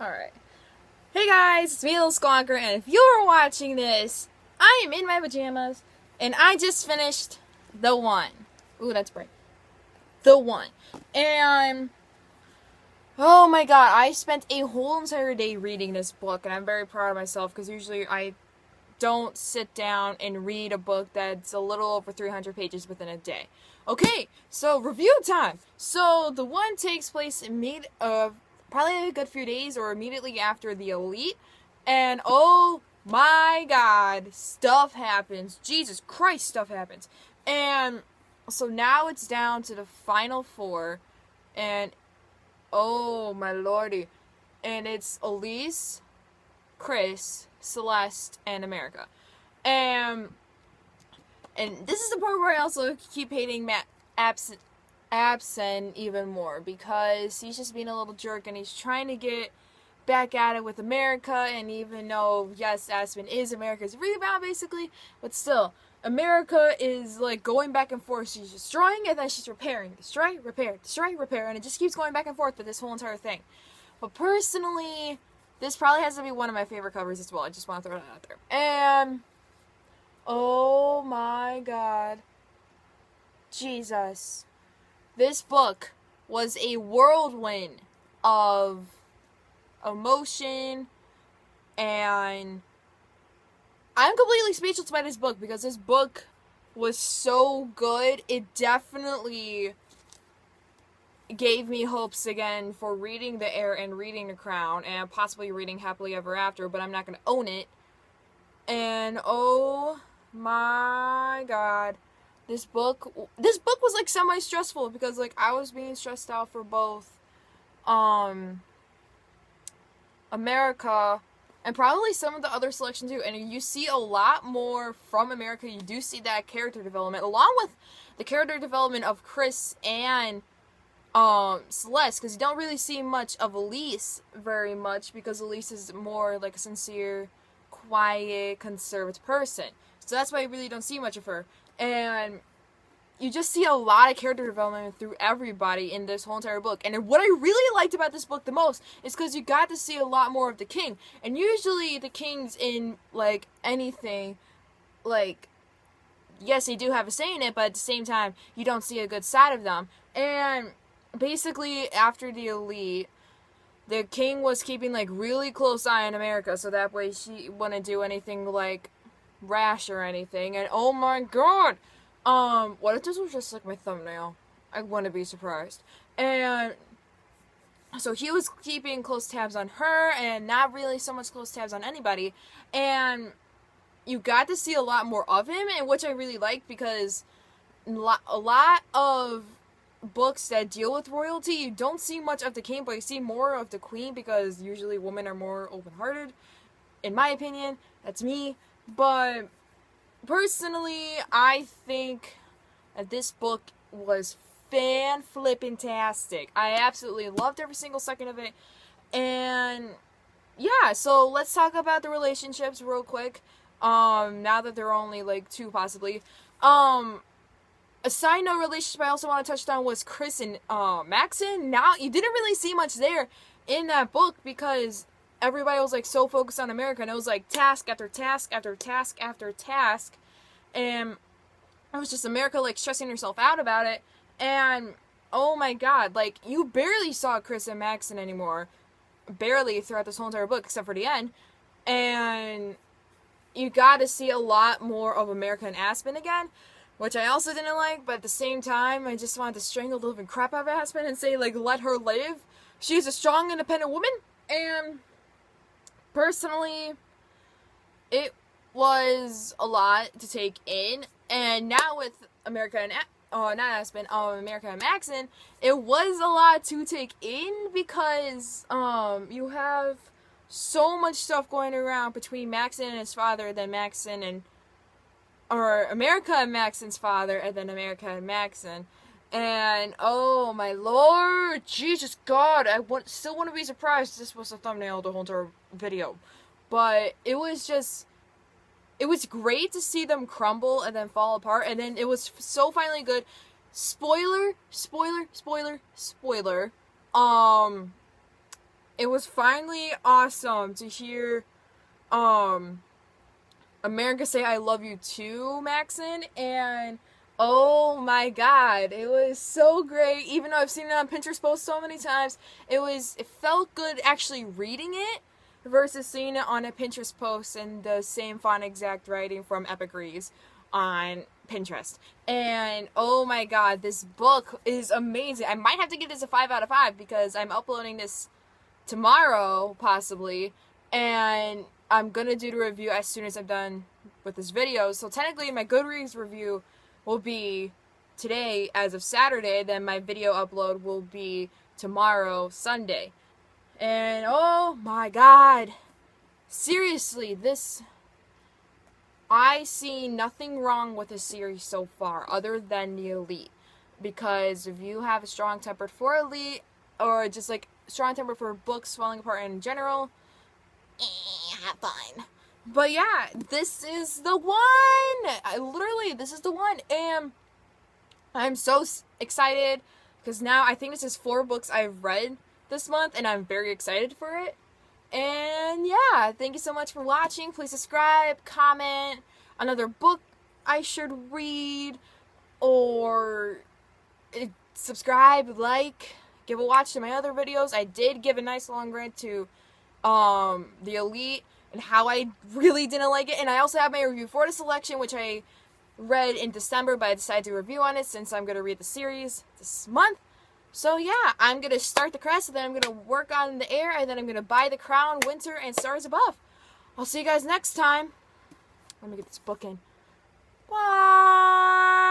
Alright. Hey guys, it's me, Little Squonker, and if you're watching this, I am in my pajamas, and I just finished The One. Ooh, that's bright. The One. And, oh my god, I spent a whole entire day reading this book, and I'm very proud of myself, because usually I don't sit down and read a book that's a little over 300 pages within a day. Okay, so review time. So, The One takes place in probably a good few days or immediately after the Elite. And oh my god, stuff happens. Jesus Christ, stuff happens. And so now it's down to the final four. And oh my lordy. And it's Elise, Chris, Celeste, and America. And this is the part where I also keep hating Matt Absen even more, because he's just being a little jerk and he's trying to get back at it with America. And even though, yes, Aspen is America's rebound basically, but still, America is like going back and forth. She's destroying and then she's repairing. Destroy, repair, destroy, repair, and it just keeps going back and forth with this whole entire thing. But personally, this probably has to be one of my favorite covers as well. I just want to throw that out there. And oh my god, Jesus. This book was a whirlwind of emotion, and I'm completely speechless by this book, because this book was so good. It definitely gave me hopes again for reading The Heir and reading The Crown, and possibly reading Happily Ever After, but I'm not going to own it. And oh my god. This book was like semi-stressful, because like I was being stressed out for both America and probably some of the other selection too. And you see a lot more from America. You do see that character development, along with the character development of Chris and Celeste, because you don't really see much of Elise very much, because Elise is more like a sincere, quiet, conservative person. So that's why you really don't see much of her. And you just see a lot of character development through everybody in this whole entire book. And what I really liked about this book the most is because you got to see a lot more of the king. And usually the kings in, like, anything, like, yes, they do have a say in it, but at the same time, you don't see a good side of them. And basically, after the Elite, the king was keeping, like, really close eye on America, so that way she wouldn't do anything, like, rash or anything. And oh my god, what if this was just like my thumbnail? I wouldn't be surprised. And so he was keeping close tabs on her, and not really so much close tabs on anybody. And you got to see a lot more of him, and which I really liked, because a lot of books that deal with royalty, you don't see much of the king, but you see more of the queen, because usually women are more open-hearted, in my opinion. That's me. But personally, I think that this book was fan-flippin-tastic. I absolutely loved every single second of it. And yeah, so let's talk about the relationships real quick. Now that there are only like two possibly. A side note relationship I also want to touch on was Chris and Maxon. Now, you didn't really see much there in that book, because everybody was like so focused on America, and it was like task after task after task after task, and it was just America like stressing herself out about it. And oh my god, like you barely saw Chris and Maxon anymore, barely, throughout this whole entire book except for the end. And you got to see a lot more of America and Aspen again, which I also didn't like, but at the same time I just wanted to strangle the living crap out of Aspen and say, like, let her live. She's a strong, independent woman. And personally, it was a lot to take in. And now with America and not Aspen, America and Maxon, it was a lot to take in, because you have so much stuff going around between Maxon and his father, then Maxon and America and Maxon's father, and then America and Maxon. And oh my lord, Jesus God, still wouldn't be surprised if this was the thumbnail of the whole entire video. But it was great to see them crumble and then fall apart, and then it was so finally good. Spoiler. it was finally awesome to hear America say I love you too, Maxon, and oh my god, it was so great. Even though I've seen it on Pinterest posts so many times, it felt good actually reading it versus seeing it on a Pinterest post and the same font exact writing from Epic Reads on Pinterest. And oh my god, this book is amazing. I might have to give this a 5 out of 5 because I'm uploading this tomorrow, possibly, and I'm gonna do the review as soon as I'm done with this video. So technically my Goodreads review will be today as of Saturday, then my video upload will be tomorrow, Sunday. And oh my god, seriously, I see nothing wrong with this series so far other than the Elite. Because if you have a strong temper for Elite, or just like strong temper for books falling apart in general, fine. But yeah, this is the one! This is the one. And I'm so excited because now I think this is 4 books I've read this month and I'm very excited for it. And yeah, thank you so much for watching. Please subscribe, comment, another book I should read, or subscribe, like, give a watch to my other videos. I did give a nice long rant to the Elite and how I really didn't like it. And I also have my review for the selection, which I read in December, but I decided to review on it since I'm going to read the series this month. So yeah, I'm going to start the Crest, and then I'm going to work on the Air, and then I'm going to buy the Crown, Winter, and Stars Above. I'll see you guys next time. Let me get this book in. Bye!